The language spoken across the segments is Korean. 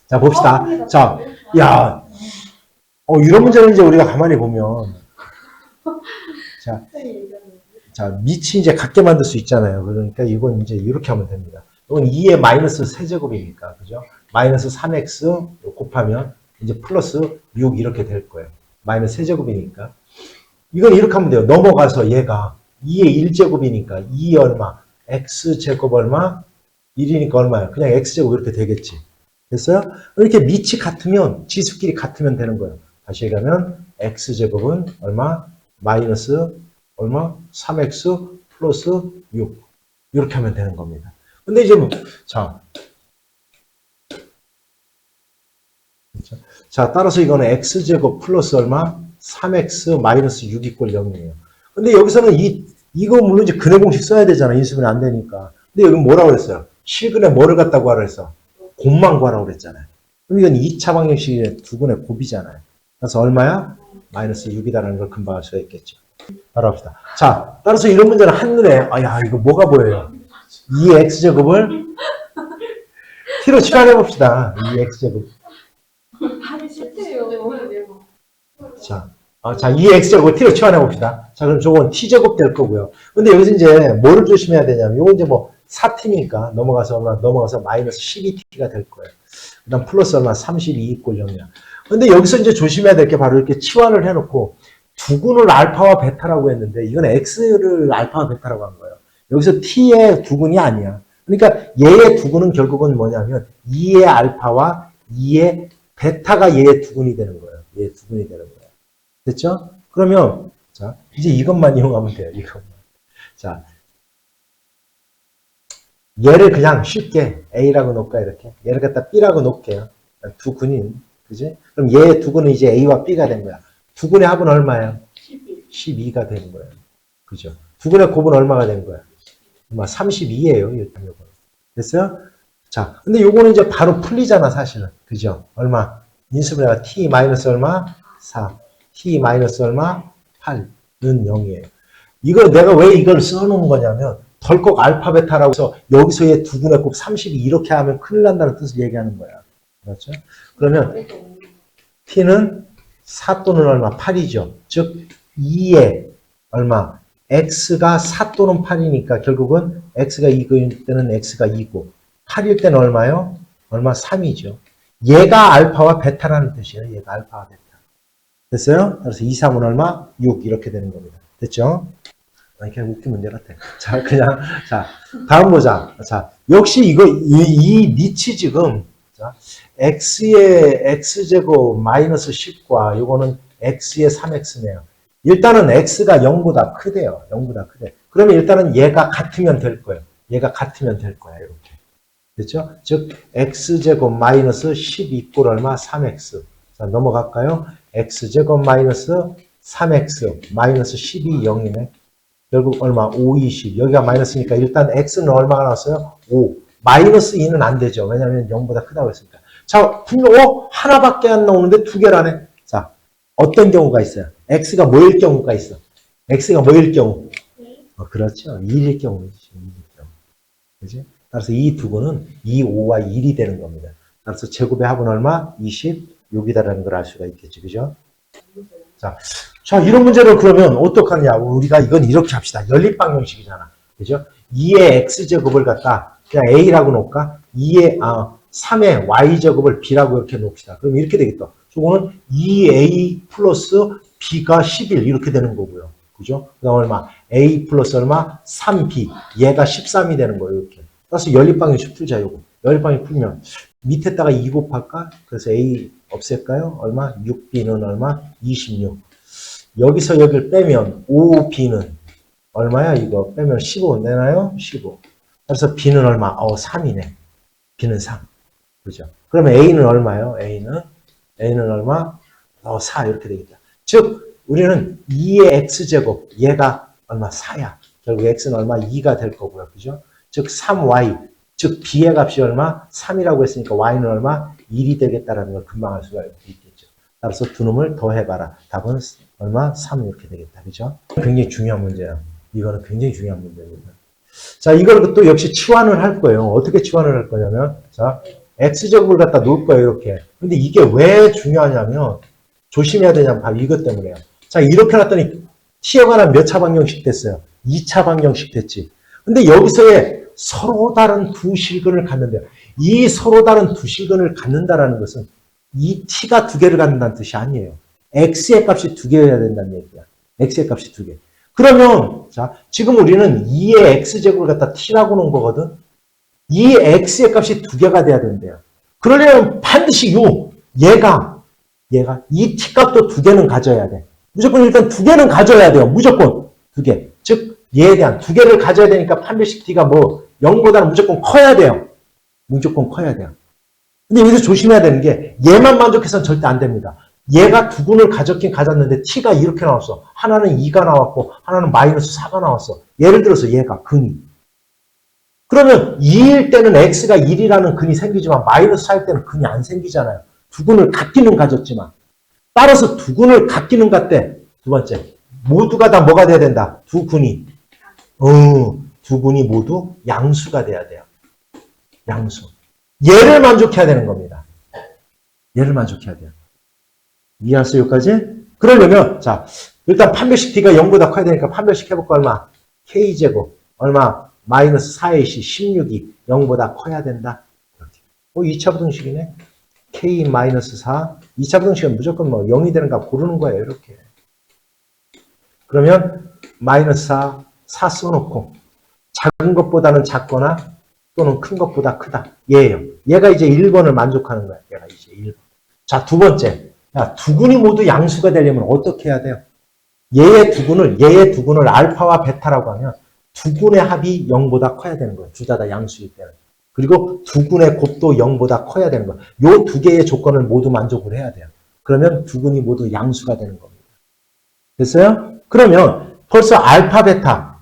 자, 봅시다. 자, 야, 이런 문제는 이제 우리가 가만히 보면, 자, 밑이 이제 같게 만들 수 있잖아요. 그러니까 이건 이제 이렇게 하면 됩니다. 이건 2의 마이너스 세제곱이니까, 그죠? 마이너스 3x 곱하면 이제 플러스 6 이렇게 될 거예요. 마이너스 세제곱이니까. 이건 이렇게 하면 돼요. 넘어가서 얘가 2의 1제곱이니까 2 얼마, x제곱 얼마, 1이니까 얼마예요? 그냥 x제곱 이렇게 되겠지. 됐어요? 이렇게 밑이 같으면, 지수끼리 같으면 되는 거예요. 다시 얘기하면 x제곱은 얼마? 마이너스 얼마? 3x 플러스 6. 이렇게 하면 되는 겁니다. 근데 이제 뭐, 자, 따라서 이거는 x제곱 플러스 얼마? 3x 마이너스 6 이꼴 0이에요. 근데 여기서는 이거 물론 이제 근해 공식 써야 되잖아. 인수분해 안 되니까. 근데 여기 뭐라고 그랬어요? 실근에 뭐를 갖다 구하라 그랬어? 곱만 구하라고 그랬잖아요. 그럼 이건 2차 방정식의 두근의 곱이잖아요. 그래서 얼마야? 마이너스 6이다라는 걸 금방 알 수가 있겠죠. 바로 합시다. 자, 따라서 이런 문제는 한눈에, 야, 이거 뭐가 보여요? 2x제곱을 t로 치환해 봅시다. 2x제곱. 하기 싫대요. 자, 2x제곱을 t로 치환해 봅시다. 자, 그럼 저건 t제곱 될 거고요. 근데 여기서 이제 뭐를 조심해야 되냐면, 요거 이제 뭐 4t니까 넘어가서 마이너스 12t가 될 거예요. 그 다음 플러스 얼마? 32 이꼴 0이야. 근데 여기서 이제 조심해야 될 게 바로 이렇게 치환을 해놓고 두근을 알파와 베타라고 했는데 이건 x를 알파와 베타라고 한 거예요. 여기서 t의 두근이 아니야. 그러니까 얘의 두근은 결국은 뭐냐면 2의 알파와 2의 베타가 얘의 두근이 되는 거예요. 얘의 두근이 되는 거예요. 됐죠? 그러면 자, 이제 이것만 이용하면 돼요. 이것만. 자, 얘를 그냥 쉽게 A라고 놓을까 이렇게. 얘를 갖다 B라고 놓을게요. 두 근인. 그지? 그럼 얘의 두근은 이제 A와 B가 된 거야. 두근의 합은 얼마예요? 12가 되는 거예요. 그죠? 두근의 곱은 얼마가 된 거야? 32예요. 됐어요? 자, 근데 요거는 이제 바로 풀리잖아, 사실은. 그죠? 얼마? 인수분해가 t 마이너스 얼마? 4. t 마이너스 얼마? 8는 0이에요. 이거 내가 왜 이걸 써놓은 거냐면 덜컥 알파 베타라고 해서 여기서의 두근의 곱 32 이렇게 하면 큰일 난다는 뜻을 얘기하는 거야. 그렇죠? 그러면 t는 4 또는 얼마? 8이죠. 즉 2에 얼마? x가 4 또는 8이니까 결국은 x가 2일 때는 x가 2고 8일 때는 얼마요? 얼마? 3이죠. 얘가 알파와 베타라는 뜻이에요. 얘가 알파와 베타. 됐어요? 그래서 2, 3은 얼마? 6 이렇게 되는 겁니다. 됐죠? 그냥 웃긴 문제 같아. 자, 그냥 자 다음 보자. 자, 역시 이 니치 지금 자, x의 x제곱 마이너스 10과 요거는 x의 3x네요. 일단은 x가 0보다 크대요. 0보다 크대. 그러면 일단은 얘가 같으면 될 거예요. 얘가 같으면 될 거야. 이렇게. 됐죠? 즉 x제곱 마이너스 10 이꼴 얼마? 3x. 자, 넘어갈까요? x제곱 마이너스 3x 마이너스 10이 0이네. 결국 얼마? 5, 20. 여기가 마이너스니까 일단 x는 얼마가 나왔어요? 5. 마이너스 2는 안 되죠. 왜냐하면 0보다 크다고 했으니까. 자, 분명 하나밖에 안 나오는데 두 개라네. 자, 어떤 경우가 있어요? x가 뭐일 경우가 있어? x가 뭐일 경우? 그렇죠. 1일 경우죠. 1일 경우. 그지? 따라서 이 두고는 2, 5와 1이 되는 겁니다. 따라서 제곱의 합은 얼마? 26이다라는 걸 알 수가 있겠죠. 그죠? 자, 이런 문제를 그러면 어떡하냐? 우리가 이건 이렇게 합시다. 연립방정식이잖아. 그죠? 2의 x제곱을 갖다 그냥 a라고 놓을까? 3의 y제곱을 b라고 이렇게 놓읍시다. 그럼 이렇게 되겠다. 저거는 2a 플러스 b가 11 이렇게 되는 거고요. 그죠? 그 다음 얼마? a 플러스 얼마? 3b. 얘가 13이 되는 거예요. 이렇게. 따라서 연립방정식 풀자, 요거. 연립방정식 풀면 밑에다가 2 곱할까? 그래서 a 없앨까요? 얼마? 6b는 얼마? 26. 여기서 여기를 빼면 5b는 얼마야? 이거 빼면 15 내나요? 15. 그래서 b는 얼마? 3이네. b는 3. 그죠? 그러면 a는 얼마요? a는 얼마? 4 이렇게 되겠다. 즉 우리는 2의 x제곱 얘가 얼마? 4야. 결국 x는 얼마? 2가 될 거고요. 그죠? 즉 3y 즉 b의 값이 얼마? 3이라고 했으니까 y는 얼마? 1이 되겠다라는 걸 금방 알 수가 있겠죠. 따라서 두 놈을 더해봐라. 답은 얼마? 3 이렇게 되겠다. 그죠? 굉장히 중요한 문제야. 이거는 굉장히 중요한 문제입니다. 자, 이걸 또 역시 치환을 할 거예요. 어떻게 치환을 할 거냐면, 자, x제곱을 갖다 놓을 거예요, 이렇게. 근데 이게 왜 중요하냐면, 조심해야 되냐면 바로 이것 때문에요. 자, 이렇게 놨더니 t에 관한 몇 차 방정식 됐어요? 2차 방정식 됐지. 근데 여기서의 서로 다른 두 실근을 갖는데요. 이 서로 다른 두 실근을 갖는다라는 것은 이 t가 두 개를 갖는다는 뜻이 아니에요. x의 값이 두 개여야 된다는 얘기야. x의 값이 두 개. 그러면 자, 지금 우리는 2의 x제곱을 갖다 t라고 놓은 거거든. 이 x의 값이 두 개가 돼야 된대요. 그러려면 반드시 얘가 이 t 값도 두 개는 가져야 돼. 무조건 일단 두 개는 가져야 돼요. 무조건 두 개. 즉 얘에 대한 두 개를 가져야 되니까 판별식 t가 뭐 0보다는 무조건 커야 돼요. 무조건 커야 돼요. 근데 여기서 조심해야 되는 게 얘만 만족해서는 절대 안 됩니다. 얘가 두 군을 가졌긴 가졌는데 t가 이렇게 나왔어. 하나는 2가 나왔고 하나는 마이너스 4가 나왔어. 예를 들어서 얘가 근이. 그러면 2일 때는 x가 1이라는 근이 생기지만 마이너스 4일 때는 근이 안 생기잖아요. 두 군을 같기는 가졌지만. 따라서 두 군을 같기는 같대. 두 번째. 모두가 다 뭐가 돼야 된다? 두 군이. 두 군이 모두 양수가 돼야 돼요. 양수. 얘를 만족해야 되는 겁니다. 얘를 만족해야 돼요. 이해했어요, 여기까지? 그러려면, 자, 일단 판별식 t가 0보다 커야 되니까 판별식 해볼까, 얼마? k제곱. 얼마? 마이너스 4ac 16이 0보다 커야 된다. 이렇게. 2차 부등식이네. k 마이너스 4. 2차 부등식은 무조건 뭐 0이 되는 값 고르는 거예요, 이렇게. 그러면, 마이너스 4 써놓고, 작은 것보다는 작거나 또는 큰 것보다 크다. 얘예요. 얘가 이제 1번을 만족하는 거야. 얘가 이제 1번. 자, 두 번째. 야, 두 군이 모두 양수가 되려면 어떻게 해야 돼요? 얘의 두 군을 알파와 베타라고 하면 두 군의 합이 0보다 커야 되는 거예요. 둘 다 양수일 때는. 그리고 두 군의 곱도 0보다 커야 되는 거예요. 요 두 개의 조건을 모두 만족을 해야 돼요. 그러면 두 군이 모두 양수가 되는 겁니다. 됐어요? 그러면 벌써 알파, 베타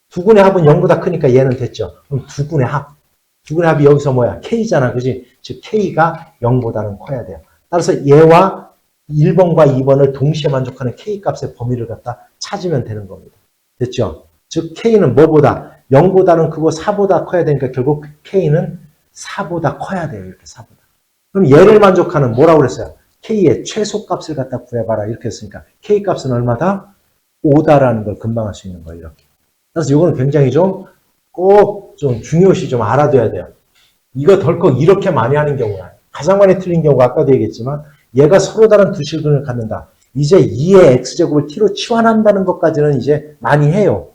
두 군의 합은 0보다 크니까 얘는 됐죠. 그럼 두 군의 합이 여기서 뭐야? K잖아. 그지? 즉 K가 0보다는 커야 돼요. 따라서 얘와 1번과 2번을 동시에 만족하는 K값의 범위를 갖다 찾으면 되는 겁니다. 됐죠? 즉 K는 뭐보다? 0보다는 크고 4보다 커야 되니까 결국 K는 4보다 커야 돼요. 이렇게 4보다. 그럼 얘를 만족하는 뭐라고 그랬어요? K의 최소값을 갖다 구해봐라. 이렇게 했으니까 K값은 얼마다? 5다라는 걸 금방 할 수 있는 거예요. 이렇게. 그래서 이거는 굉장히 꼭 중요시 좀 알아둬야 돼요. 이거 덜컥 이렇게 많이 하는 경우야. 가장 많이 틀린 경우가 아까도 얘기했지만 얘가 서로 다른 두 실근을 갖는다. 이제 2의 x제곱을 t로 치환한다는 것까지는 이제 많이 해요.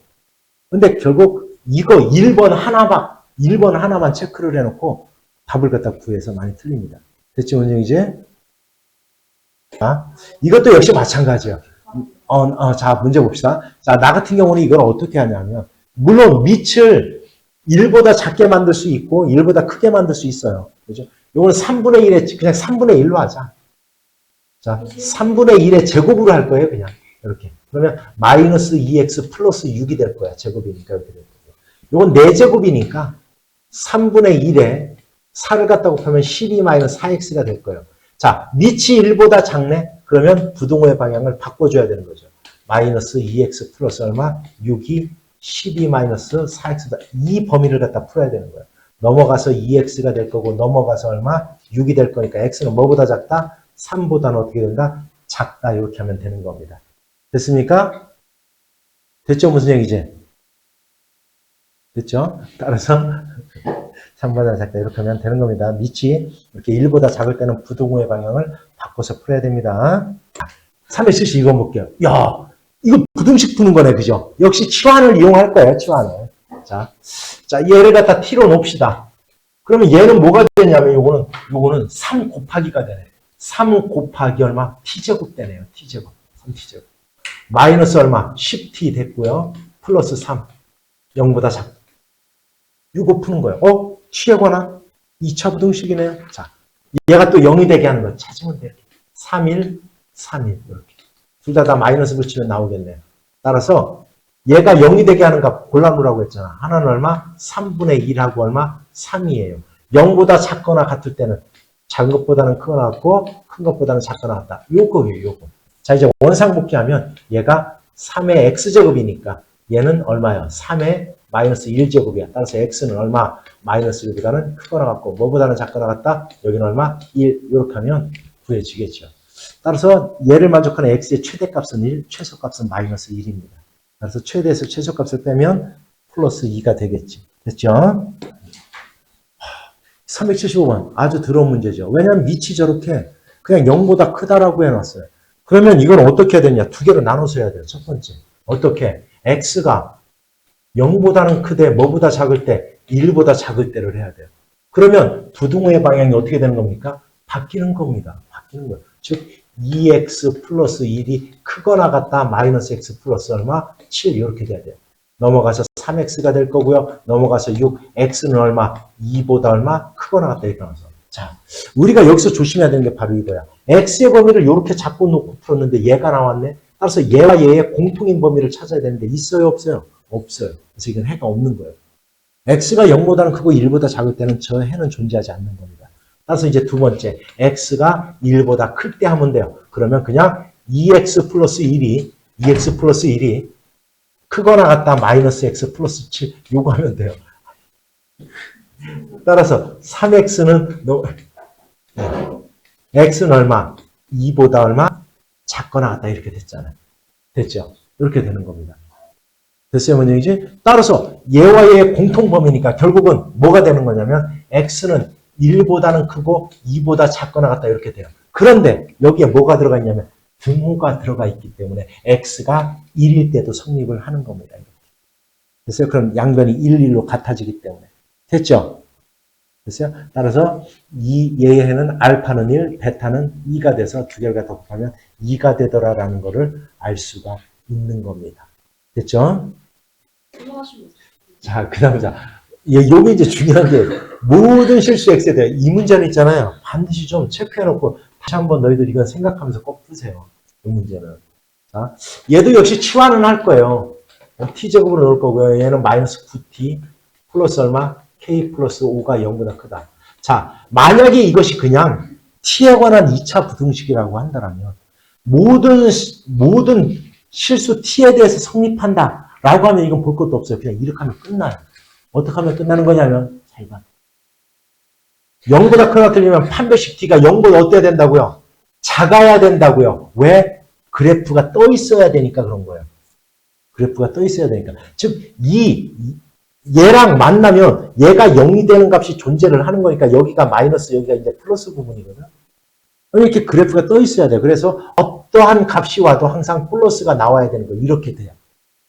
근데 결국 이거 1번 하나만 체크를 해놓고 답을 갖다 구해서 많이 틀립니다. 됐죠, 원영 이제? 자, 이것도 역시 마찬가지예요. 자, 문제 봅시다. 자, 나 같은 경우는 이걸 어떻게 하냐면, 물론 밑을 1보다 작게 만들 수 있고 1보다 크게 만들 수 있어요. 그죠? 이거는 3분의 1에 그냥 3분의 1로 하자. 자, 3분의 1의 제곱으로 할 거예요, 그냥. 이렇게. 그러면 마이너스 2x 플러스 6이 될 거야. 제곱이니까 이렇게 될 거고. 이건 4제곱이니까 3분의 1에 4를 갖다 곱하면 12 마이너스 4x가 될 거예요. 자, 밑이 1보다 작네? 그러면 부등호의 방향을 바꿔줘야 되는 거죠. 마이너스 2x 플러스 얼마? 6이 12 마이너스 4x다. 이 범위를 갖다 풀어야 되는 거예요. 넘어가서 2x가 될 거고 넘어가서 얼마? 6이 될 거니까 x는 뭐보다 작다? 3보다는 어떻게 된다? 작다. 이렇게 하면 되는 겁니다. 됐습니까? 됐죠? 무슨 얘기지? 됐죠? 따라서 3보다 작다. 이렇게 하면 되는 겁니다. 밑이 이렇게 1보다 작을 때는 부등호의 방향을 바꿔서 풀어야 됩니다. 300cc 이거 볼게요. 야, 이거 부등식 푸는 거네. 그죠? 역시 치환을 이용할 거예요. 치환을. 자, 얘를 갖다 t로 놓읍시다. 그러면 얘는 뭐가 되냐면 요거는 3 곱하기가 되네. 3 곱하기 얼마? t제곱 되네요. t제곱. 3t제곱. 마이너스 얼마? 10t 됐고요. 플러스 3. 0보다 작다. 이거 푸는 거예요. t에 관한 2차 부등식이네요. 자, 얘가 또 0이 되게 하는 거 찾으면 돼요. 3일, 3일. 이렇게. 둘 다 마이너스 붙이면 나오겠네요. 따라서 얘가 0이 되게 하는 값 골라놓으라고 했잖아. 하나는 얼마? 3분의 1하고 얼마? 3이에요. 0보다 작거나 같을 때는 작은 것보다는 크거나 같고 큰 것보다는 작거나 같다. 요거예요. 요거. 자, 이제 원상복귀하면 얘가 3의 x제곱이니까 얘는 얼마예요? 3의 마이너스 1제곱이야. 따라서 x는 얼마? 마이너스 1보다는 크거나 같고 뭐보다는 작거나 같다? 여기는 얼마? 1. 이렇게 하면 구해지겠죠. 따라서 얘를 만족하는 x의 최대값은 1, 최소값은 마이너스 1입니다. 그래서 최대에서 최소값을 빼면 플러스 2가 되겠지. 됐죠? 375번. 아주 더러운 문제죠. 왜냐하면 밑이 저렇게 그냥 0보다 크다라고 해놨어요. 그러면 이건 어떻게 해야 되냐? 두 개로 나눠서 해야 돼요. 첫 번째. 어떻게? x가 0보다는 크되 뭐보다 작을 때 1보다 작을 때를 해야 돼요. 그러면 부등호의 방향이 어떻게 되는 겁니까? 바뀌는 겁니다. 바뀌는 거예요. 즉 2x 플러스 1이 크거나 같다 마이너스 x 플러스 얼마? 7 이렇게 돼야 돼요. 넘어가서 3x가 될 거고요. 넘어가서 6, x는 얼마? 2보다 얼마? 크거나 같다 이렇게 나와서. 자, 우리가 여기서 조심해야 되는 게 바로 이거야. x의 범위를 이렇게 잡고 놓고 풀었는데 얘가 나왔네. 따라서 얘와 얘의 공통인 범위를 찾아야 되는데 있어요? 없어요? 없어요. 그래서 이건 해가 없는 거예요. x가 0보다는 크고 1보다 작을 때는 저 해는 존재하지 않는 겁니다. 따라서 이제 두 번째, x가 1보다 클 때 하면 돼요. 그러면 그냥 2x 플러스 1이 크거나 같다 마이너스 x 플러스 7 요거 하면 돼요. 따라서 3x는 x는 얼마? 2보다 얼마? 작거나 같다 이렇게 됐잖아요. 됐죠? 이렇게 되는 겁니다. 됐어요, 문제이지? 따라서 얘와 얘의 공통범위니까 결국은 뭐가 되는 거냐면 x는 1보다는 크고 2보다 작거나 같다 이렇게 돼요. 그런데 여기에 뭐가 들어가 있냐면 등호가 들어가 있기 때문에 x가 1일 때도 성립을 하는 겁니다. 됐어요? 그럼 양변이 1, 1로 같아지기 때문에. 됐죠? 됐어요? 따라서 얘는 알파는 1, 베타는 2가 돼서 두 개를 갖다 곱하면 2가 되더라라는 거를 알 수가 있는 겁니다. 됐죠? 자, 그 다음에 요게 이제 중요한 게 모든 실수 x에 대해 이 문제는 있잖아요. 반드시 좀 체크해놓고 다시 한번 너희들 이건 생각하면서 꼭 푸세요. 이 문제는. 자, 얘도 역시 치환은 할 거예요. t제곱으로 넣을 거고요. 얘는 마이너스 9t 플러스 얼마? k 플러스 5가 0보다 크다. 자, 만약에 이것이 그냥 t에 관한 2차 부등식이라고 한다면 모든 실수 t에 대해서 성립한다 라고 하면 이건 볼 것도 없어요. 그냥 이렇게 하면 끝나요. 어떻게 하면 끝나는 거냐면 잘 봐. 0보다 크거나 틀리면 판별식 t가 0보다 어때야 된다고요? 작아야 된다고요. 왜? 그래프가 떠 있어야 되니까 그런 거예요. 그래프가 떠 있어야 되니까. 즉 얘랑 만나면 얘가 0이 되는 값이 존재를 하는 거니까 여기가 마이너스 여기가 이제 플러스 부분이거든. 이렇게 그래프가 떠 있어야 돼요. 그래서 어떠한 값이 와도 항상 플러스가 나와야 되는 거예요. 이렇게 돼요.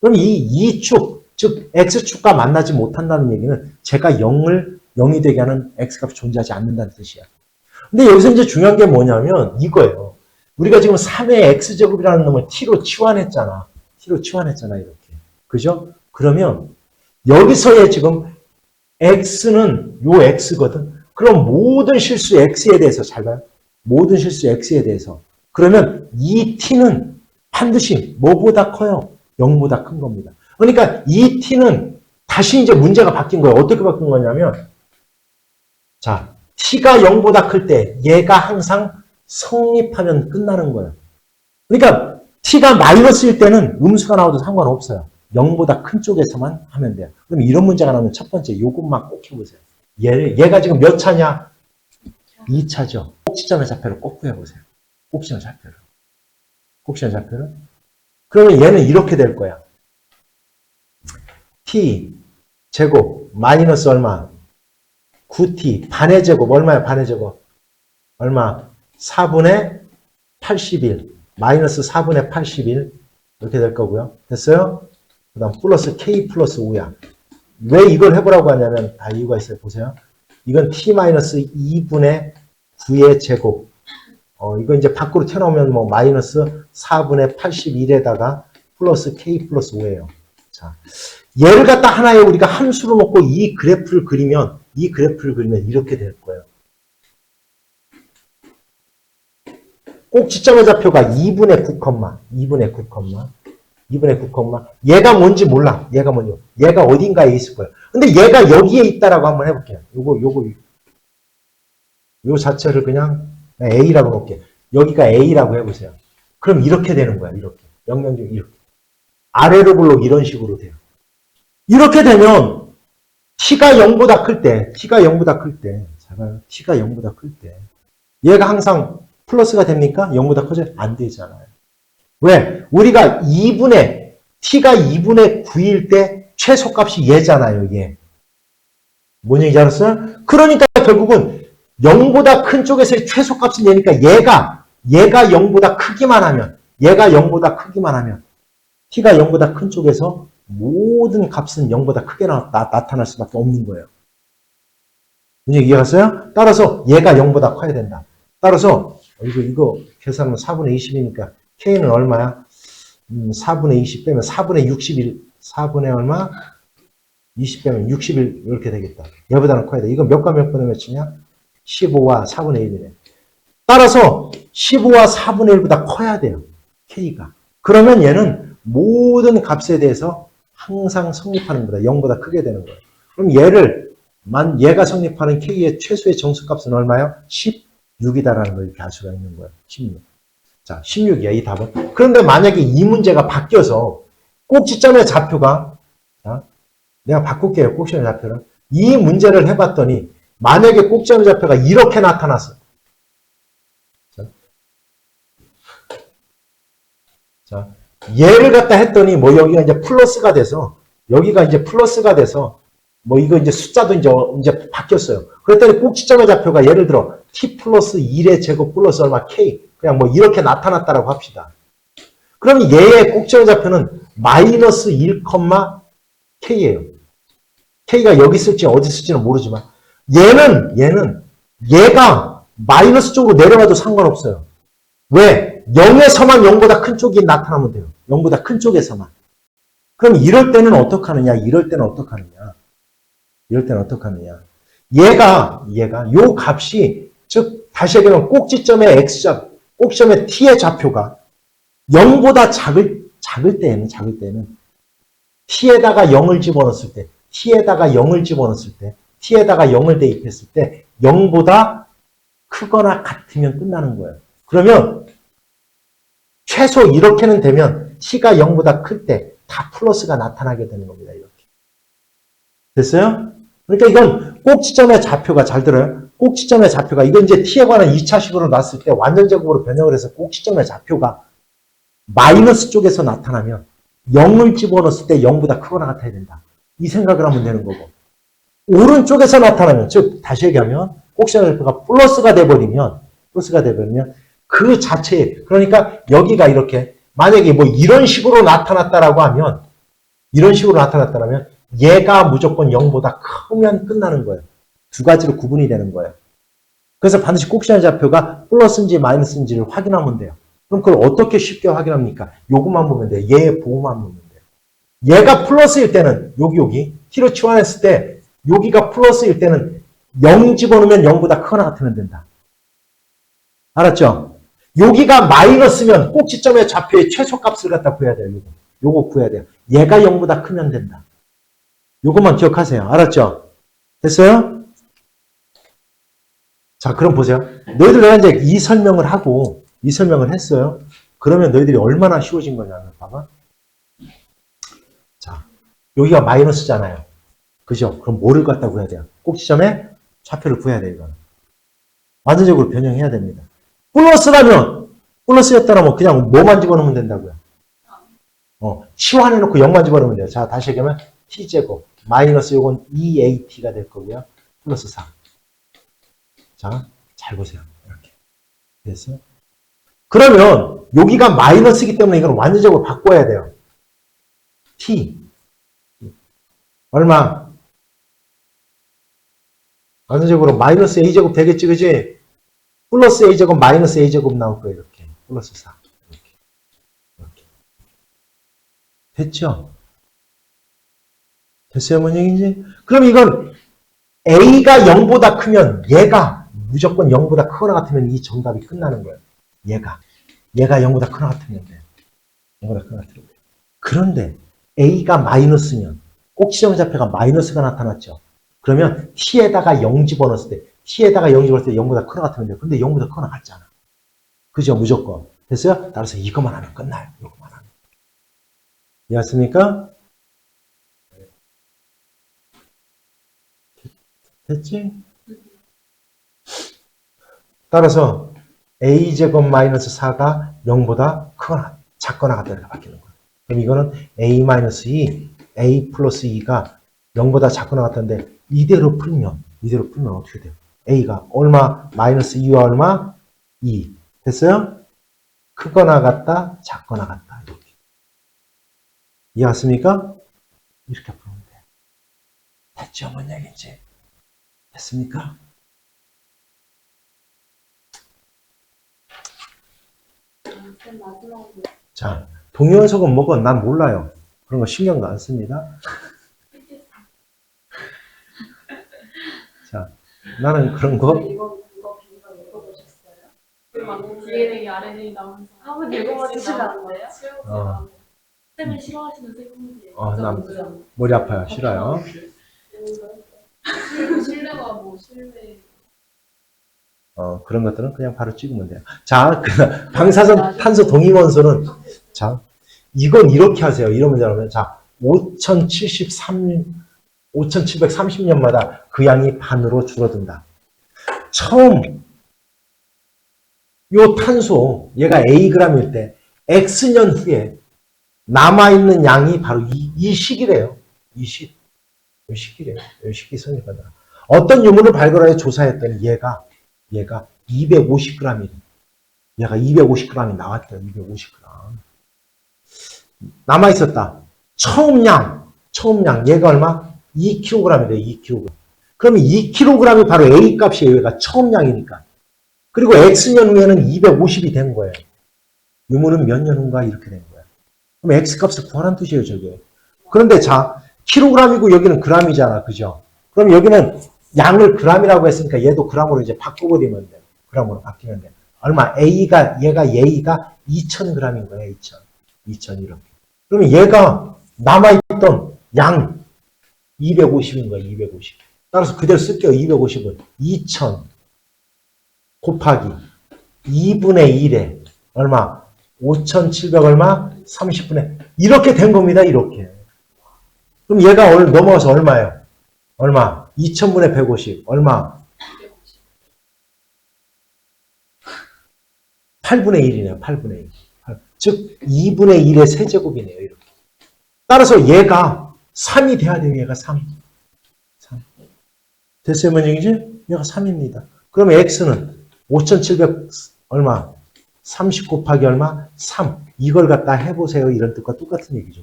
그럼 이 축, 즉 x축과 만나지 못한다는 얘기는 제가 0이 되게 하는 x값이 존재하지 않는다는 뜻이야. 근데 여기서 이제 중요한 게 뭐냐면 이거예요. 우리가 지금 3의 x제곱이라는 놈을 t로 치환했잖아. 이렇게. 그죠? 그러면 여기서의 지금 x는 요 x거든. 그럼 모든 실수 x에 대해서 잘 봐요. 모든 실수 x에 대해서. 그러면 이 t는 반드시 뭐보다 커요? 0보다 큰 겁니다. 그러니까 이 t는 다시 이제 문제가 바뀐 거예요. 어떻게 바뀐 거냐면 자, t가 0보다 클 때 얘가 항상 성립하면 끝나는 거예요. 그러니까 t가 마이너스일 때는 음수가 나와도 상관없어요. 0보다 큰 쪽에서만 하면 돼요. 그럼 이런 문제가 나오면 첫 번째 이것만 꼭 해보세요. 얘가 지금 몇 차냐? 2차죠. 꼭지점의 좌표를 꼭 구해보세요. 꼭지점 좌표를. 그러면 얘는 이렇게 될 거야. t 제곱 마이너스 얼마? 9t 반의 제곱 얼마야? 반의 제곱 얼마? 4분의 81 마이너스 4분의 81 이렇게 될 거고요. 됐어요? 그 다음 플러스 k 플러스 5야. 왜 이걸 해보라고 하냐면 다 이유가 있어요. 보세요. 이건 t 마이너스 2분의 9의 제곱. 이거 이제 밖으로 튀어나오면 뭐 마이너스 4분의 81에다가 플러스 k 플러스 5예요. 자, 얘를 갖다 하나에 우리가 함수로 놓고 이 그래프를 그리면 이렇게 될 거예요. 꼭지점의 좌표가 2분의 9, 얘가 뭔지 몰라. 얘가 어딘가에 있을 거예요. 근데 얘가 여기에 있다라고 한번 해볼게요. 요 자체를 그냥 A라고 놓을게요. 여기가 A라고 해보세요. 그럼 이렇게 되는 거야. 이렇게. 영명중 이렇게. 아래로 볼록 이런 식으로 돼요. 이렇게 되면 t가 0보다 클 때, t가 0보다 클 때, 잘 봐요. t가 0보다 클 때, 얘가 항상 플러스가 됩니까? 0보다 커져요? 안 되잖아요. 왜? 우리가 t가 2분의 9일 때 최소값이 얘잖아요, 얘. 뭔 얘기인지 알았어요? 그러니까 결국은 0보다 큰 쪽에서의 최소값은 얘니까 얘가 0보다 크기만 하면, t가 0보다 큰 쪽에서 모든 값은 0보다 크게 나타날 수밖에 없는 거예요. 문제 이해갔어요? 따라서 얘가 0보다 커야 된다. 따라서 이거 계산하면 4분의 20이니까 k는 얼마야? 4분의 20 빼면 4분의 61, 4분의 얼마? 20 빼면 61 이렇게 되겠다. 얘보다는 커야 돼. 이거 몇과 몇 분의 몇이냐? 15와 4분의 1이네. 따라서 15와 4분의 1보다 커야 돼요. k가. 그러면 얘는 모든 값에 대해서 항상 성립하는 거다. 0보다 크게 되는 거예요. 그럼 얘가 성립하는 k의 최소의 정수값은 얼마예요? 16이다라는 걸 이렇게 알 수가 있는 거예요. 16. 자, 16이야, 이 답은. 그런데 만약에 이 문제가 바뀌어서 꼭지점의 좌표가, 자, 내가 바꿀게요, 꼭지점의 좌표를. 이 문제를 해봤더니, 만약에 꼭지점의 좌표가 이렇게 나타났어. 자, 얘를 갖다 했더니, 뭐 여기가 이제 플러스가 돼서, 뭐 이거 이제 숫자도 이제 바뀌었어요. 그랬더니 꼭지점의 좌표가 예를 들어, t 플러스 1의 제곱 플러스 얼마 k. 그냥 뭐 이렇게 나타났다라고 합시다. 그럼 얘의 꼭지점의 좌표는 마이너스 1, k예요. k가 여기 있을지 어디 있을지는 모르지만 얘가 마이너스 쪽으로 내려가도 상관없어요. 왜? 0에서만 0보다 큰 쪽이 나타나면 돼요. 0보다 큰 쪽에서만. 그럼 이럴 때는 어떡하느냐? 얘가 요 값이 즉 다시 얘기하면 꼭지점의 x좌 꼭지점의 t의 좌표가 0보다 작을 때는 t에다가 0을 집어넣었을 때 t에다가 0을 대입했을 때 0보다 크거나 같으면 끝나는 거예요. 그러면 최소 이렇게는 되면 t가 0보다 클 때 다 플러스가 나타나게 되는 겁니다. 이렇게. 됐어요? 그러니까 이건 꼭지점의 좌표가 잘 들어요. 꼭지점의 좌표가 이건 이제 t에 관한 2차식으로 놨을 때 완전 제곱으로 변형을 해서 꼭지점의 좌표가 마이너스 쪽에서 나타나면 0을 집어넣었을 때 0보다 크거나 같아야 된다. 이 생각을 하면 되는 거고. 오른쪽에서 나타나면 즉 다시 얘기하면 꼭지점의 좌표가 플러스가 돼버리면 그 자체에 그러니까 여기가 이렇게 만약에 뭐 이런 식으로 나타났다면 얘가 무조건 0보다 크면 끝나는 거예요. 두 가지로 구분이 되는 거예요. 그래서 반드시 꼭지점의 좌표가 플러스인지 마이너스인지를 확인하면 돼요. 그럼 그걸 어떻게 쉽게 확인합니까? 요것만 보면 돼요. 얘의 보호만 보면 돼요. 얘가 플러스일 때는 여기 t로 치환했을 때 여기가 플러스일 때는 0 집어넣으면 0보다 크거나 같으면 된다. 알았죠? 여기가 마이너스면 꼭지점의 좌표의 최소값을 갖다 구해야 돼요. 요거 구해야 돼요. 얘가 0보다 크면 된다. 요것만 기억하세요. 알았죠? 됐어요? 자, 그럼 보세요. 너희들 내가 이제 이 설명을 했어요. 그러면 너희들이 얼마나 쉬워진 거냐면, 봐봐. 자, 여기가 마이너스잖아요. 그죠? 그럼 뭐를 갖다 구해야 돼요? 꼭지점의 좌표를 구해야 돼요, 이거는. 완전적으로 변형해야 됩니다. 플러스였더라, 뭐, 그냥 뭐만 집어넣으면 된다고요. 치환해놓고 0만 집어넣으면 돼요. 자, 다시 얘기하면, t제곱, 마이너스 요건 2at가 될 거고요. 플러스 4. 자, 잘 보세요. 이렇게. 됐어요? 그러면, 여기가 마이너스이기 때문에 이건 완전적으로 바꿔야 돼요. t. 얼마? 완전적으로 마이너스 a제곱 되겠지, 그지? 플러스 a제곱, 마이너스 a제곱 나올 거예요, 이렇게. 플러스 4. 이렇게. 됐죠? 됐어요, 뭔 얘기인지? 그럼 이건 a가 0보다 크면 얘가 무조건 0보다 크거나 같으면 이 정답이 끝나는 거예요. 얘가 0보다 크거나 같으면 돼요. 0보다 크거나 같으면 돼요. 그런데 a가 마이너스면 꼭지점 좌표가 마이너스가 나타났죠. 그러면 t에다가 0 집어넣었을 때 0보다 크거나 같으면 돼요. 근데 0보다 크거나 같잖아. 그죠? 무조건. 됐어요? 따라서 이것만 하면 끝나요. 이것만 하면. 이해했습니까? 됐지? 따라서 a제곱 마이너스 4가 0보다 크거나 작거나 같다 이렇게 바뀌는 거예요. 그럼 이거는 a 마이너스 2, a 플러스 2가 0보다 작거나 같은데 이대로 풀면 어떻게 돼요? a가 얼마? 마이너스 2와 얼마? 2. 됐어요? 크거나 같다, 작거나 같다. 이렇게. 이해갔습니까? 이렇게 풀면 돼요. 됐죠? 뭔 얘기인지. 됐습니까? 쌤 마지막으로 자, 동위원석은 뭐고 난 몰라요. 그런 거 신경도 안 씁니다. 자, 나는 그런 거 이거 비밀 읽어보셨어요? 그 DNA, RNA 나오면서 한번 읽어주시면 안 돼요? 쌤이 싫어하시는 세공이에요. 난 머리 아파요. 싫어요. 신뢰가 뭐 신뢰. 그런 것들은 그냥 바로 찍으면 돼요. 자, 방사선 탄소 동위원소는, 자, 이건 이렇게 하세요. 이러면 되면, 자, 5730년마다 그 양이 반으로 줄어든다. 처음, 요 탄소, 얘가 Ag일 때, X년 후에 남아있는 양이 바로 이 시기래요. 이 시기래요. 이 시기 선입니다. 어떤 유물을 발굴하여 조사했더니 얘가 250g이래. 얘가 250g이 나왔대요. 250g. 남아있었다. 처음 양. 얘가 얼마? 2kg이래. 2kg. 그러면 2kg이 바로 A 값이에요. 얘가 처음 양이니까. 그리고 X년 후에는 250이 된 거예요. 유물은 몇 년 후인가 이렇게 된 거예요. 그럼 X 값을 구하라는 뜻이에요, 저게. 그런데 자, 킬로그램이고 여기는 그램이잖아. 그죠? 그럼 여기는 양을 그램이라고 했으니까 얘도 그램으로 이제 바꿔버리면 돼. 그램으로 바뀌면 돼. 얼마? 얘가 2000g인 거야, 2000 이렇게. 그러면 얘가 남아있던 양 250인 거야, 250. 따라서 그대로 쓸게요, 250은. 2000 곱하기 2분의 1에 얼마? 5700 얼마? 30분의 이렇게 된 겁니다, 이렇게. 그럼 얘가 오늘 넘어가서 얼마예요? 얼마? 2000분의 150 얼마? 8분의 1이네요. 8분의 1. 즉 2분의 1의 세제곱이네요. 이렇게. 따라서 얘가 3이 돼야 돼요. 얘가 3. 됐어요? 뭔 얘기지? 얘가 3입니다. 그럼 x는 5700 얼마? 30 곱하기 얼마? 3. 이걸 갖다 해보세요. 이런 뜻과 똑같은 얘기죠.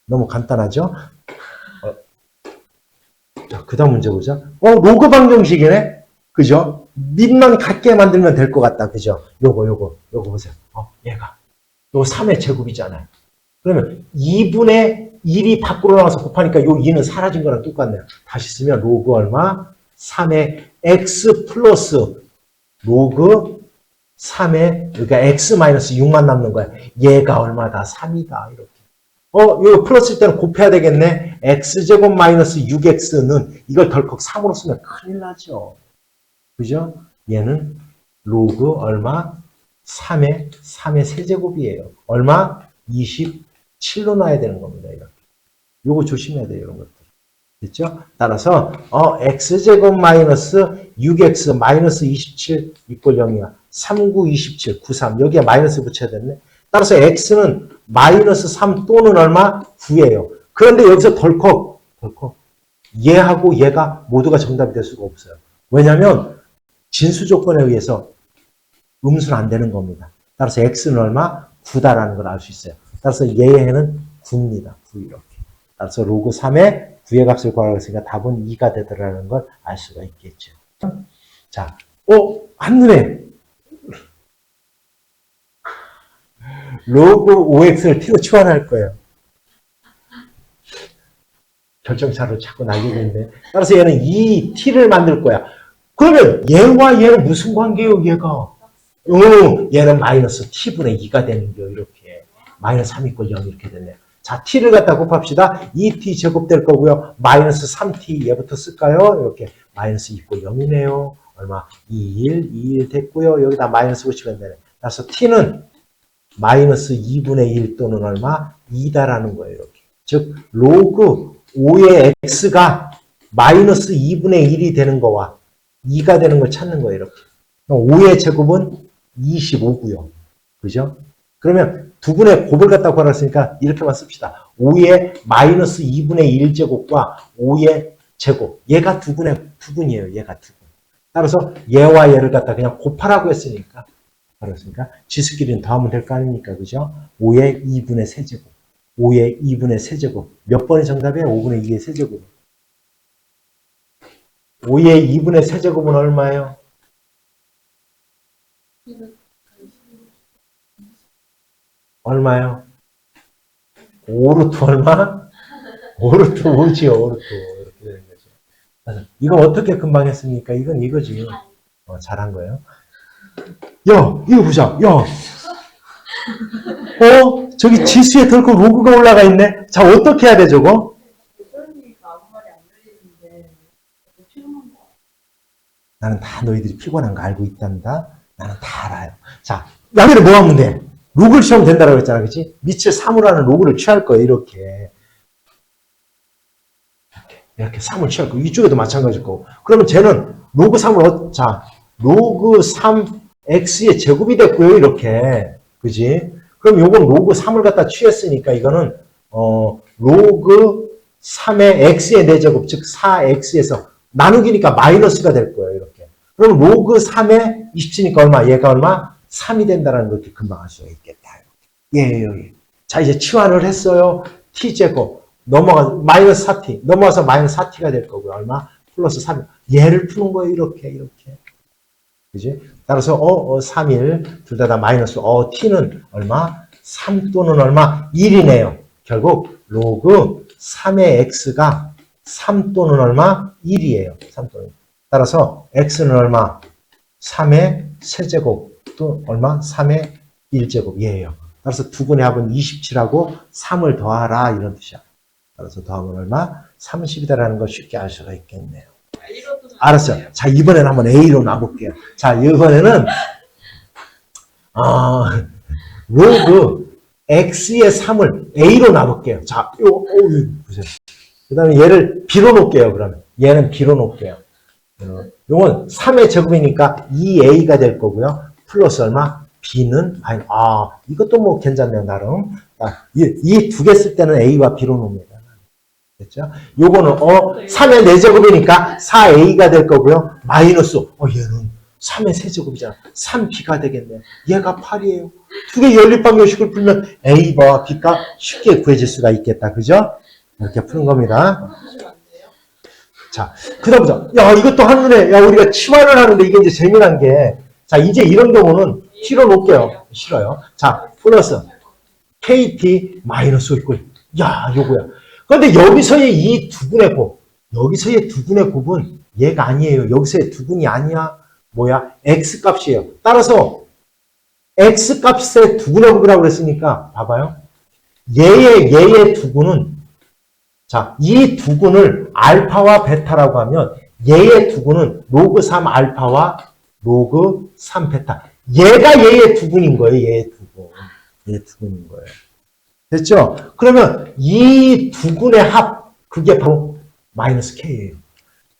너무 간단하죠? 자, 그 다음 문제 보자. 로그 방정식이네? 그죠? 밑만 같게 만들면 될 것 같다. 그죠? 요거 보세요. 얘가. 요 3의 제곱이잖아요. 그러면 2분의 1이 밖으로 나와서 곱하니까 요 2는 사라진 거랑 똑같네요. 다시 쓰면 로그 얼마? 3의 x 플러스 로그 3의, 그러니까 x 마이너스 6만 남는 거야. 얘가 얼마다? 3이다. 이렇게. 이거 플러스일 때는 곱해야 되겠네. x제곱 마이너스 6x는 이걸 덜컥 3으로 쓰면 큰일 나죠. 그죠? 얘는 로그 얼마? 3의 세제곱이에요. 얼마? 27로 놔야 되는 겁니다. 이렇게. 요거 조심해야 돼요. 이런 것들. 됐죠? 따라서 x제곱 마이너스 6x 마이너스 27 이꼴 0이야. 39, 27, 93. 여기에 마이너스 붙여야 되네. 따라서 x는 마이너스 3 또는 얼마? 9예요. 그런데 여기서 덜컥 얘하고 얘가 모두가 정답이 될 수가 없어요. 왜냐하면 진수 조건에 의해서 음수는 안 되는 겁니다. 따라서 x는 얼마? 9다라는 걸 알 수 있어요. 따라서 얘의 해는 9입니다. 9 이렇게. 따라서 로그 3의 9의 값을 구하라고 했으니까 답은 2가 되더라는 걸 알 수가 있겠죠. 자, 한눈에 로그 5x를 t로 치환할 거예요. 결정차로 자꾸 날리고 있네. 따라서 얘는 이 t를 만들 거야. 그러면 얘와 얘는 무슨 관계예요, 얘가? 얘는 마이너스 t분의 2가 되는 거예요, 이렇게. 마이너스 3 이꼴 0 이렇게 됐네요. 자, t를 갖다 곱합시다. 2t 제곱 될 거고요. 마이너스 3t 얘부터 쓸까요? 이렇게. 마이너스 2 이꼴 0이네요. 얼마? 2일 됐고요. 여기다 마이너스 붙이면 되네. 따라서 t는 마이너스 2분의 1 또는 얼마? 2다라는 거예요, 이렇게. 즉, 로그 5의 x가 마이너스 2분의 1이 되는 거와 2가 되는 걸 찾는 거예요. 이렇게. 5의 제곱은 25고요. 그죠? 그러면 두근의 곱을 갖다 구하랬으니까 이렇게만 씁시다. 5의 마이너스 2분의 1제곱과 5의 제곱. 얘가 두근이에요. 얘가 두근. 따라서 얘와 얘를 갖다 그냥 곱하라고 했으니까. 그렇습니까? 지수끼리는 더하면 될 거 아닙니까? 그죠? 5의 2분의 세제곱. 5의 2분의 세제곱. 몇 번이 정답이에요? 5분의 2의 세제곱. 5의 2분의 세제곱은 얼마예요? 얼마요? 5루트 얼마? 5루트 5지요. 5루트 5. 이렇게 되는 거죠. 이거 어떻게 금방 했습니까? 이건 이거지. 잘한 거예요. 야, 이거 보자. 야. 저기 지수에 덜컥 로그가 올라가 있네. 자, 어떻게 해야 돼, 저거? 나는 다 너희들이 피곤한 거 알고 있단다. 나는 다 알아요. 자, 여기를 뭐 하면 돼? 로그를 취하면 된다고 했잖아. 그치? 밑을 3으로 하는 로그를 취할 거예요. 이렇게 3을 취할 거고, 이쪽에도 마찬가지일 거고. 그러면 쟤는 로그 3을, 자, 로그 3x의 제곱이 됐고요. 이렇게. 그지? 그럼 요건 로그 3을 갖다 취했으니까 이거는, 로그 3의 x의 4제곱, 즉 4x에서 나누기니까 마이너스가 될 거예요. 이렇게. 그럼 로그 3의 27니까 얼마? 얘가 얼마? 3이 된다는 걸 이렇게 금방 알 수가 있겠다. 예. 자, 이제 치환을 했어요. t제곱. 마이너스 4t. 넘어가서 마이너스 4t가 될 거고요. 얼마? 플러스 3. 얘를 푸는 거예요. 이렇게. 그지? 따라서, 3일. 둘 다 마이너스. t는 얼마? 3 또는 얼마? 1이네요. 결국, 로그 3의 x가 3 또는 얼마? 1이에요. 3 또는 1. 따라서, x는 얼마? 3의 세제곱. 또 얼마? 3의 1제곱. 얘예요. 따라서 두근의 합은 27하고 3을 더하라. 이런 뜻이야. 따라서 더하면 얼마? 30이다라는 걸 쉽게 알 수가 있겠네요. 알았어요. 자, 이번에는 한번 A로 놔볼게요. 자, 이번에는, 로그 X의 3을 A로 놔볼게요. 자, 보세요. 그 다음에 얘를 B로 놓을게요, 그러면. 얘는 B로 놓을게요. 요건 3의 제곱이니까 2A가 될 거고요. 플러스 얼마? B는, 이것도 뭐 괜찮네요, 나름. 이 두 개 쓸 때는 A와 B로 놓습니다. 됐죠? 요거는, 3의 4제곱이니까 4A가 될 거고요. 마이너스, 얘는 3의 세제곱이잖아. 3B가 되겠네요. 얘가 8이에요. 두 개 연립방정식을 풀면 A와 B가 쉽게 구해질 수가 있겠다. 그죠? 이렇게 푸는 겁니다. 자, 그 다음부터, 이것도 한눈에, 우리가 치환을 하는데 이게 이제 재미난 게, 자, 이제 이런 경우는 T로 놓을게요. 싫어요. 자, 플러스 KT 마이너스 있고, 요거야. 그런데 여기서의 이 두근의 곱, 여기서의 두근의 곱은 얘가 아니에요. 여기서의 두근이 아니야. 뭐야? X값이에요. 따라서 X값의 두근의 곱이라고 그랬으니까, 봐봐요. 얘의 두근은, 자, 이 두근을 알파와 베타라고 하면 얘의 두근은 로그 3 알파와 로그 3 베타. 얘가 얘의 두근인 거예요. 얘의 두근. 얘의 두근인 거예요. 됐죠? 그러면 이 두근의 합, 그게 바로 마이너스 K예요.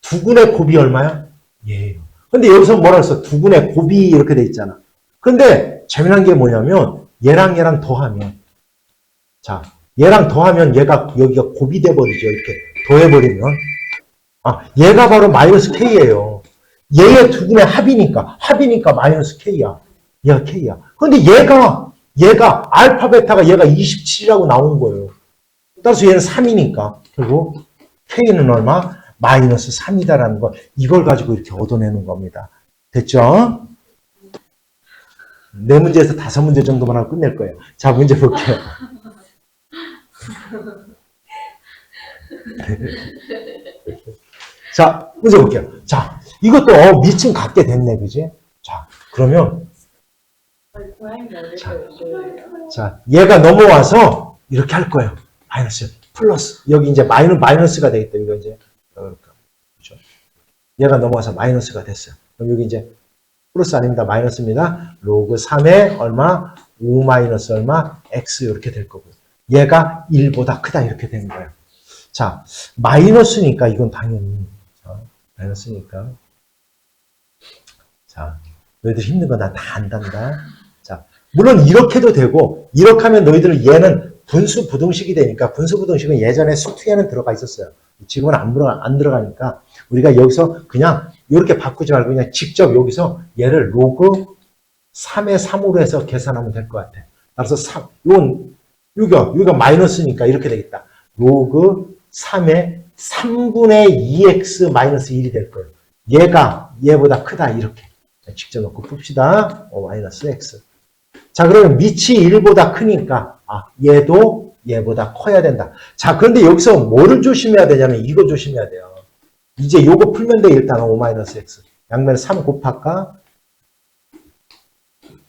두근의 곱이 얼마야? 얘예요. 근데 여기서 뭐라 했어? 두근의 곱이 이렇게 돼 있잖아. 근데 재미난 게 뭐냐면 얘랑 더하면, 자, 얘랑 더하면 얘가 여기가 곱이 돼버리죠. 이렇게 더해버리면. 얘가 바로 마이너스 K예요. 얘의 두근의 합이니까 마이너스 K야. 얘가 K야. 근데 얘가 알파 베타가 얘가 27이라고 나온 거예요. 따라서 얘는 3이니까 결국 K는 얼마? 마이너스 3이다라는 거. 이걸 가지고 이렇게 얻어내는 겁니다. 됐죠? 4문제에서 5문제 정도만 하고 끝낼 거예요. 자, 문제 볼게요. 자, 문제 볼게요. 자, 이것도 미층 갖게 됐네, 그지? 자, 그러면 자, 얘가 넘어와서 이렇게 할 거예요. 마이너스, 플러스. 여기 이제 마이너스가 되겠다. 이거 이제 그렇죠? 얘가 넘어와서 마이너스가 됐어요. 그럼 여기 이제 플러스 아닙니다. 마이너스입니다. 로그 3에 얼마? 5 마이너스 얼마? X 이렇게 될 거고요. 얘가 1보다 크다 이렇게 되는 거예요. 자, 마이너스니까 이건 당연히. 마이너스니까. 자, 너희들 힘든 거 나 다 안단다. 자, 물론 이렇게도 되고, 이렇게 하면 너희들 얘는 분수 부등식이 되니까, 분수 부등식은 예전에 수투에는 들어가 있었어요. 지금은 안 들어가니까, 우리가 여기서 그냥 이렇게 바꾸지 말고 그냥 직접 여기서 얘를 로그 3의 3으로 해서 계산하면 될 것 같아. 따라서 3, 여기가 마이너스니까 이렇게 되겠다. 로그 3의 3분의 2x 마이너스 1이 될 거예요. 얘가 얘보다 크다 이렇게. 직접 넣고 풉시다. 마이너스 x. 자, 그러면 밑이 1보다 크니까 얘도 얘보다 커야 된다. 자, 그런데 여기서 뭐를 조심해야 되냐면 이거 조심해야 돼요. 이제 요거 풀면 돼. 일단 5 마이너스 x. 양면에 3 곱할까?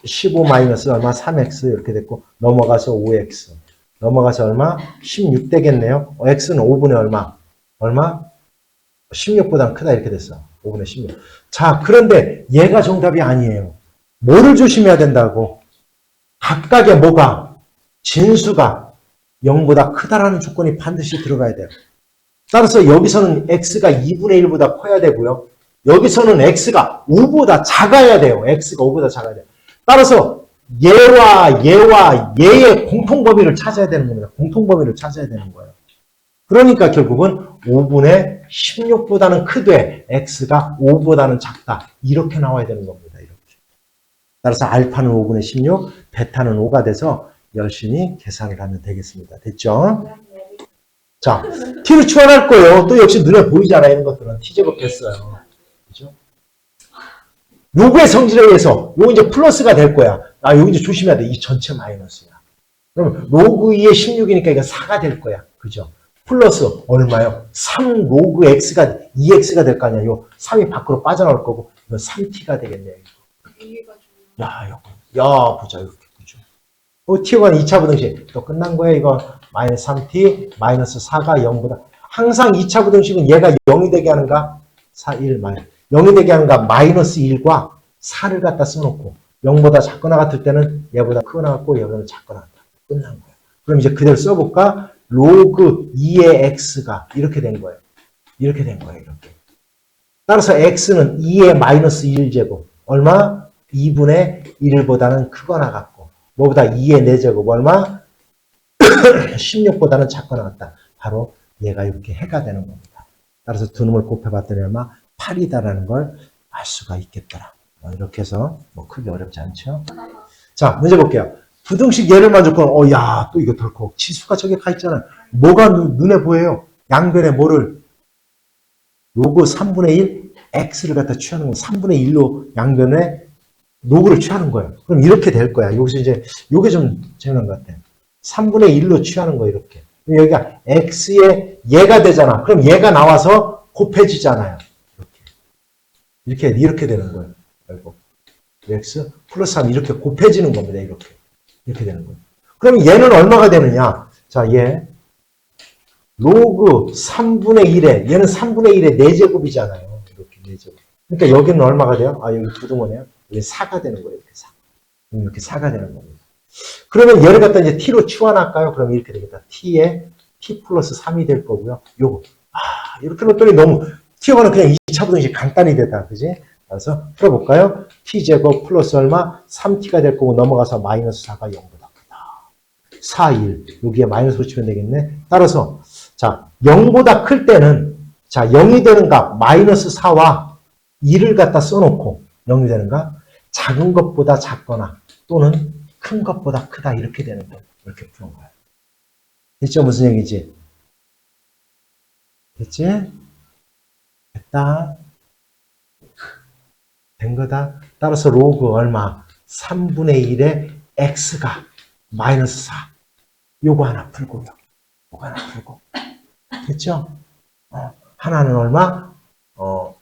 15 마이너스 얼마? 3x 이렇게 됐고 넘어가서 5x. 넘어가서 얼마? 16 되겠네요. x는 5분의 얼마? 얼마? 16보다 크다 이렇게 됐어. 5분의 16. 자, 그런데 얘가 정답이 아니에요. 뭐를 조심해야 된다고? 각각의 뭐가? 진수가 0보다 크다라는 조건이 반드시 들어가야 돼요. 따라서 여기서는 x가 2분의 1보다 커야 되고요. 여기서는 x가 5보다 작아야 돼요. x가 5보다 작아야 돼요. 따라서 얘와 얘의 공통범위를 찾아야 되는 겁니다. 공통범위를 찾아야 되는 거예요. 그러니까 결국은 5분의 16보다는 크되 x가 5보다는 작다. 이렇게 나와야 되는 겁니다. 이렇게. 따라서 알파는 5분의 16, 베타는 5가 돼서 열심히 계산을 하면 되겠습니다. 됐죠? 자, t를 추환할 거예요. 또 역시 눈에 보이잖아요. 이런 것들은 t제곱 됐어요. 그죠? 요거의 성질에 의해서 요거 이제 플러스가 될 거야. 요거 이제 조심해야 돼. 이 전체 마이너스야. 그럼 로그 2의 16이니까 이거 4가 될 거야. 그죠? 플러스 얼마요? 3 로그 x가 2x가 될 거 아니야. 요 3이 밖으로 빠져나올 거고 이건 3t가 되겠네요. 야, 보자. 이렇게 그죠? t가 2차 부등식 또 끝난 거야. 이거 마이너스 3t 마이너스 4가 0보다 항상 2차 부등식은 얘가 0이 되게 하는가? 4, 1 마이너스 0이 되게 하는가? 마이너스 1과 4를 갖다 써놓고 0보다 작거나 같을 때는 얘보다 크거나 같고 얘보다 작거나 같다. 끝난 거야. 그럼 이제 그대로 써볼까? 로그 2의 x가 이렇게 된 거예요. 이렇게 된 거예요. 이렇게. 따라서 x는 2의 마이너스 1제곱. 얼마? 2분의 1보다는 크거나 같고. 뭐보다 2의 4제곱. 얼마? 16보다는 작거나 같다. 바로 얘가 이렇게 해가 되는 겁니다. 따라서 두 놈을 곱해봤더니 얼마? 8이다라는 걸 알 수가 있겠더라. 이렇게 해서 뭐 크게 어렵지 않죠? 자, 문제 볼게요. 부등식 예를 만족하면 야, 또 이거 덜컥 치수가 저기 가 있잖아. 뭐가 눈에 보여요? 양변에 뭐를? 로그 3분의 1 x를 갖다 취하는 거. 3분의 1로 양변에 로그를 취하는 거예요. 그럼 이렇게 될 거야. 여기서 이제 요게 좀 재미난 것 같아. 3분의 1로 취하는 거 이렇게. 여기가 x의 얘가 되잖아. 그럼 얘가 나와서 곱해지잖아요. 이렇게 되는 거예요. 결국 x 플러스 3 이렇게 곱해지는 겁니다. 이렇게 되는 거예요. 그럼 얘는 얼마가 되느냐? 자, 얘 로그 3분의 1에 얘는 3분의 1의 4제곱이잖아요. 이렇게 4제곱. 그러니까 여기는 얼마가 돼요? 여기 부등호네요. 여기 4가 되는 거예요. 이렇게 4가 되는 겁니다. 그러면 얘를 갖다 이제 t로 치환할까요? 그럼 이렇게 되겠다. t에 t 플러스 3이 될 거고요. 요거 이렇게 놓더니 너무 t어가는 그냥 2차 부등식 간단히 되다. 그지? 그래서 풀어볼까요? t제곱 플러스 얼마? 3t가 될 거고 넘어가서 마이너스 4가 0보다 크다. 4, 1. 여기에 마이너스 붙이면 되겠네. 따라서 자 0보다 클 때는 자 0이 되는 값 마이너스 4와 1을 갖다 써놓고 0이 되는 값 작은 것보다 작거나 또는 큰 것보다 크다 이렇게 되는 거예요. 이렇게 푸는 거예요. 됐죠? 무슨 얘기지? 됐지? 됐다. 된 거다. 따라서 로그 얼마? 3분의 1의 x가 마이너스 4. 요거 하나 풀고요. 요거 하나 풀고. 됐죠? 하나는 얼마?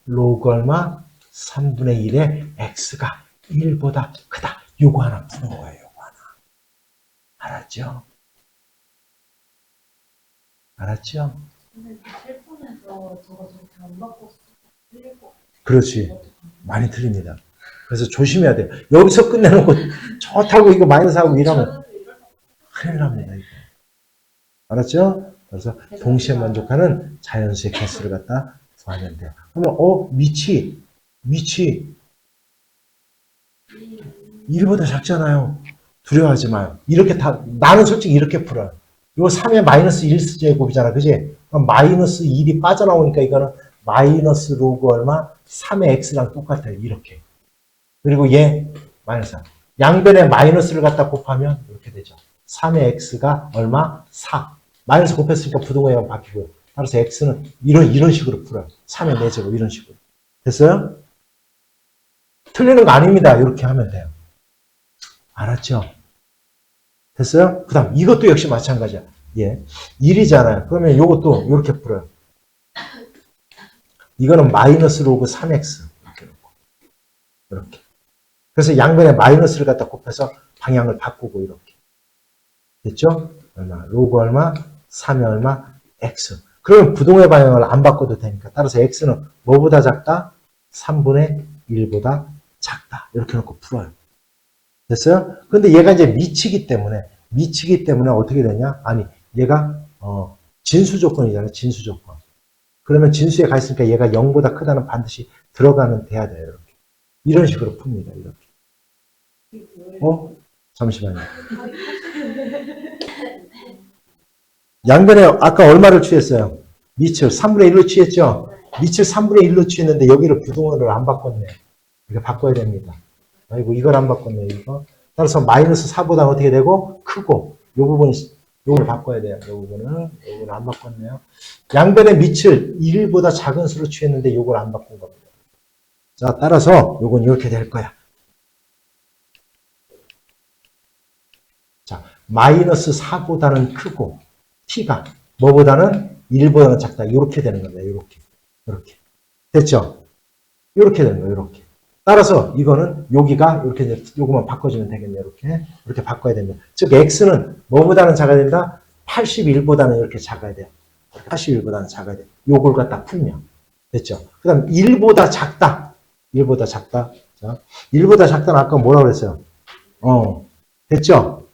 로그 얼마? 3분의 1의 x가 1보다 크다. 요거 하나 푸는 거예요. 요거 하나. 알았죠? 알았죠? 근데 셀폰에서 저거 저렇게 안 바꿨어. 틀릴 거. 그렇지. 많이 틀립니다. 그래서 조심해야 돼요. 여기서 끝내놓고 좋다고 이거 마이너스하고 이러면 큰일 납니다. 이거. 알았죠? 그래서 동시에 만족하는 자연수의 개수를 갖다 구하면 돼요. 그러면 밑이 1보다 작잖아요. 두려워하지 마요. 이렇게 나는 솔직히 이렇게 풀어요. 이거 3의 마이너스 1제곱이잖아. 그지? 그럼 마이너스 1이 빠져나오니까 이거는 마이너스 로그 얼마? 3의 x랑 똑같아요. 이렇게. 그리고 얘 마이너스 4. 양변에 마이너스를 갖다 곱하면 이렇게 되죠. 3의 x가 얼마? 4. 마이너스 곱했으니까 부동호회가 바뀌고요. 따라서 x는 이런 식으로 풀어요. 3의 4제곱 이런 식으로. 됐어요? 틀리는 거 아닙니다. 이렇게 하면 돼요. 알았죠? 됐어요? 그 다음 이것도 역시 마찬가지야. 예, 1이잖아요. 그러면 이것도 이렇게 풀어요. 이거는 마이너스 로그 3x 이렇게 놓고 이렇게. 그래서 양변에 마이너스를 갖다 곱해서 방향을 바꾸고 이렇게. 됐죠? 얼마? 로그 얼마? 3이 얼마? x. 그러면 부동의 방향을 안 바꿔도 되니까. 따라서 x는 뭐보다 작다? 3분의 1보다 작다. 이렇게 놓고 풀어요. 됐어요? 근데 얘가 이제 미치기 때문에 어떻게 되냐? 아니, 얘가 진수 조건이잖아요. 진수 조건. 그러면 진수에 가 있으니까 얘가 0보다 크다는 반드시 들어가는 돼야 돼요. 이렇게. 이런 식으로 풉니다. 이렇게. 잠시만요. 양변에 아까 얼마를 취했어요? 미칠 3분의 1로 취했죠? 미칠 3분의 1로 취했는데 여기를 부동호를 안 바꿨네. 이거 바꿔야 됩니다. 아이고, 이걸 안 바꿨네, 이거. 따라서 마이너스 4보다 어떻게 되고? 크고. 요걸 바꿔야 돼요. 요거는 안 바꿨네요. 양변에 미칠 1보다 작은 수를 취했는데 요걸 안 바꾼 겁니다. 자, 따라서 요건 이렇게 될 거야. 자, 마이너스 4보다는 크고, t가 뭐보다는 1보다는 작다. 이렇게 되는 겁니다. 이렇게. 됐죠? 이렇게 되는 거예요. 이렇게. 따라서 이거는 여기가 이렇게 요거만 바꿔주면 되겠네요. 이렇게 바꿔야 됩니다. 즉 x는 뭐보다는 작아야 된다? 81보다는 이렇게 작아야 돼요. 81보다는 작아야 돼요. 요걸 갖다 풀면 됐죠? 그 다음 1보다 작다. 1보다 작다. 자, 1보다 작다는 아까 뭐라고 그랬어요? 됐죠?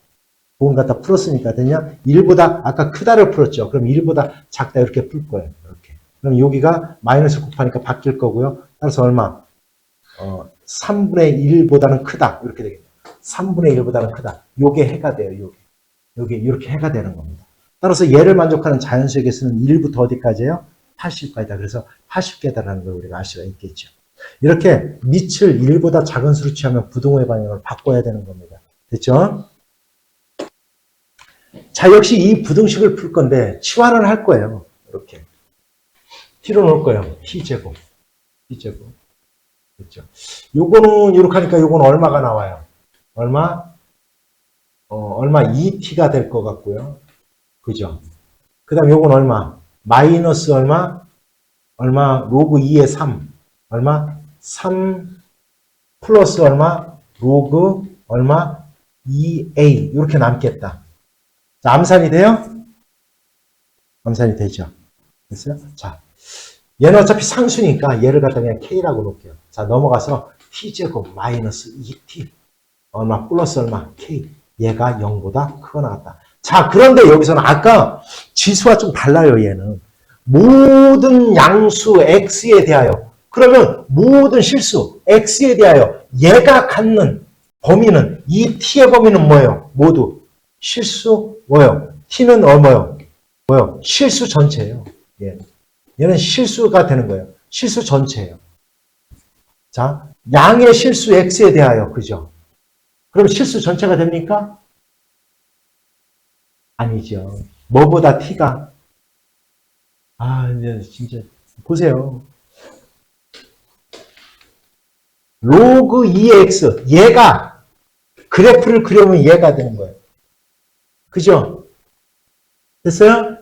그건 갖다 풀었으니까 되냐? 1보다 아까 크다를 풀었죠. 그럼 1보다 작다 이렇게 풀 거예요. 이렇게. 그럼 여기가 마이너스 곱하니까 바뀔 거고요. 따라서 얼마? 3분의 1보다는 크다. 이렇게 되겠네요. 3분의 1보다는 크다. 요게 해가 돼요. 요게 이렇게 해가 되는 겁니다. 따라서 얘를 만족하는 자연수의 개수는 1부터 어디까지예요? 80까지다. 그래서 80개다라는 걸 우리가 알 수가 있겠죠. 이렇게 밑을 1보다 작은 수로 취하면 부동호의 방향을 바꿔야 되는 겁니다. 됐죠? 자, 역시 이 부등식을 풀 건데 치환을 할 거예요. 이렇게. t로 놓을 거예요. t제곱. 그렇죠. 요거는 이렇게 하니까 요거는 얼마가 나와요? 얼마 2t가 될 것 같고요. 그죠? 그 다음 요건 얼마? 마이너스 얼마 로그 2의 3. 얼마? 3 플러스 얼마? 로그 얼마? 2a. 이렇게 남겠다. 자, 암산이 돼요? 암산이 되죠. 됐어요? 자. 얘는 어차피 상수니까 얘를 갖다 그냥 k라고 놓을게요. 자, 넘어가서 t제곱 마이너스 2t 얼마 플러스 얼마 k 얘가 0보다 크거나 같다. 자, 그런데 여기서는 아까 지수와 좀 달라요. 얘는 모든 양수 x에 대하여 그러면 모든 실수 x에 대하여 얘가 갖는 범위는 이 t의 범위는 뭐예요? 모두 실수 뭐예요? t는 뭐예요? 실수 전체예요. 얘는 실수가 되는 거예요. 실수 전체예요. 자, 양의 실수 x에 대하여, 그죠? 그럼 실수 전체가 됩니까? 아니죠. 뭐보다 t가? 이제 진짜 보세요. 로그 2의 x, 얘가 그래프를 그려보면 얘가 되는 거예요. 그죠? 됐어요?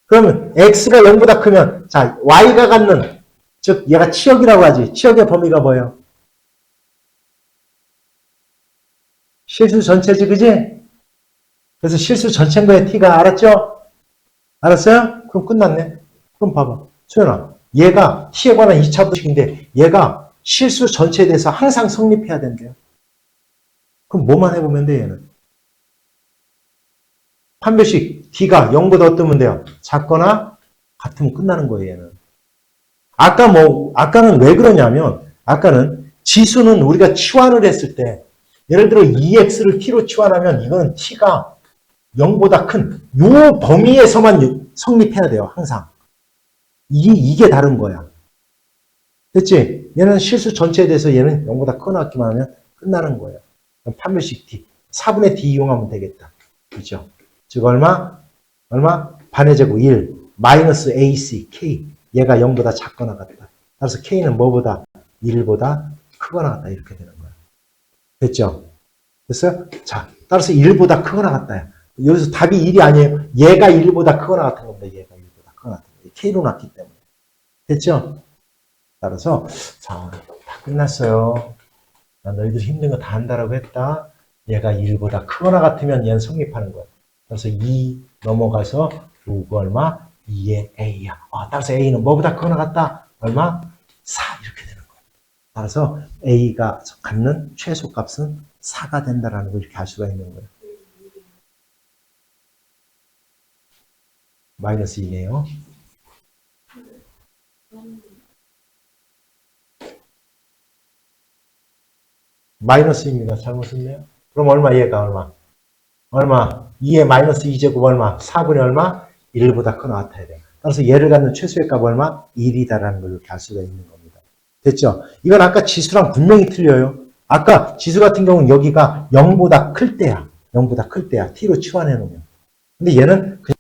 그러면 x가 0보다 크면 자 y가 갖는 즉 얘가 치역이라고 하지. 치역의 범위가 뭐예요? 실수 전체지, 그지? 그래서 실수 전체인 거예요. t가. 알았죠? 알았어요? 그럼 끝났네. 그럼 봐봐. 소연아, 얘가 t에 관한 2차 부식인데 얘가 실수 전체에 대해서 항상 성립해야 된대요. 그럼 뭐만 해보면 돼, 얘는? 판별식 D가 0보다 어떠면 돼요? 작거나 같으면 끝나는 거예요, 얘는. 아까는 왜 그러냐면, 아까는 지수는 우리가 치환을 했을 때, 예를 들어 2x를 t로 치환하면 이거는 t가 0보다 큰, 요 범위에서만 성립해야 돼요, 항상. 이게 다른 거야. 됐지? 얘는 실수 전체에 대해서 얘는 0보다 크거나 같기만 하면 끝나는 거예요. 그럼 판별식 D. 4분의 D 이용하면 되겠다. 그죠? 즉, 얼마? 반의 제곱 1. 마이너스 AC, K. 얘가 0보다 작거나 같다. 따라서 K는 뭐보다? 1보다 크거나 같다. 이렇게 되는 거야. 됐죠? 됐어요? 자, 따라서 1보다 크거나 같다. 여기서 답이 1이 아니에요. 얘가 1보다 크거나 같은 겁니다. 얘가 1보다 크거나 같은 겁니다. K로 났기 때문에. 됐죠? 따라서, 자, 다 끝났어요. 나 너희들 힘든 거 다 한다라고 했다. 얘가 1보다 크거나 같으면 얘는 성립하는 거야. 그래서 2 넘어가서 로그 얼마? 2의 A야. 따라서 A는 뭐보다 크거나 같다? 얼마? 4 이렇게 되는 거야. 따라서 A가 갖는 최소값은 4가 된다라는 걸 이렇게 알 수가 있는 거예요. 마이너스 2네요. 마이너스입니다. 잘못 썼네요. 그럼 얼마? 얘가 얼마? 2의 마이너스 2제곱 얼마? 4분의 얼마? 1보다 크거나 같아야 돼요. 따라서 얘를 갖는 최소의 값 얼마? 1이다라는 걸 이렇게 알 수가 있는 겁니다. 됐죠? 이건 아까 지수랑 분명히 틀려요. 아까 지수 같은 경우는 여기가 0보다 클 때야. 0보다 클 때야. t로 치환해 놓으면. 근데 얘는 그냥